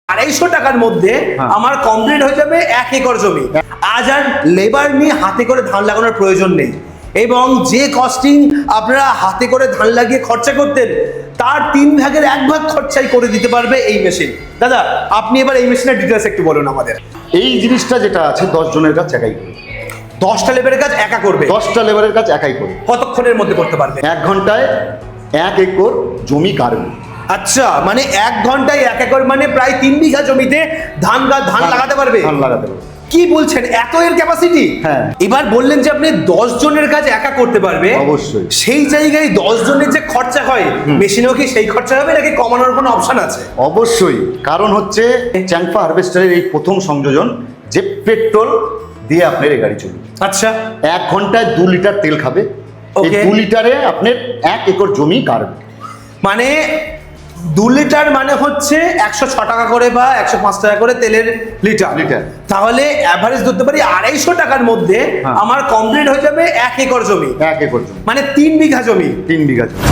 250 টাকার মধ্যে আমার কমপ্লিট হয়ে যাবে 1 একর জমি। আজ আর লেবার নিয়ে হাতে করে ধান লাগানোর প্রয়োজন নেই, এবং যে কস্টিং আপনারা হাতে করে ধান লাগিয়ে খরচা করতেন তার 3 ভাগের 1 ভাগ খরচাই করে দিতে পারবে এই মেশিন। দাদা, আপনি এবার এই মেশিনের ডিটেলস একটু বলুন আমাদের। এই জিনিসটা যেটা আছে 10 জনের কাজ একাই করে, 10টা লেবারের কাজ একা করবে। 10টা লেবারের কাজ একাই করে কতক্ষণের মধ্যে করতে পারবে? 1 ঘন্টায় 1 একর জমি কাটবে। আচ্ছা, মানে 1 ঘন্টায় 1 একর মানে প্রায় 3 বিঘা জমিতে ধান লাগাতে পারবে। ধান লাগাতে পারবে। কি বলছেন, এত এর ক্যাপাসিটি? হ্যাঁ। এবার বললেন যে আপনি 10 জনের কাজ একা করতে পারবে। অবশ্যই। সেই জায়গায় 10 জনের যে খরচা হয় মেশিনেও কি সেই খরচা হবে নাকি কমানোর কোনো অপশন আছে? অবশ্যই, কারণ হচ্ছে চ্যাংফা হারভেস্টারের এই প্রথম সংযোজন যে পেট্রোল দিয়ে আপনার এই গাড়ি চলবে। আচ্ছা, 1 ঘন্টায় 2 লিটার তেল খাবে। এই Okay. 2 লিটারে আপনার 1 একর জমি কাটবে। মানে 2 লিটার মানে হচ্ছে 106 টাকা করে বা 105 টাকা করে তেলের লিটার। তাহলে অ্যাভারেজ ধরতে পারি 250 টাকার মধ্যে আমার কমপ্লিট হয়ে যাবে 1 একর জমি। 1 একর জমি মানে 3 বিঘা জমি। 3 বিঘা জমি।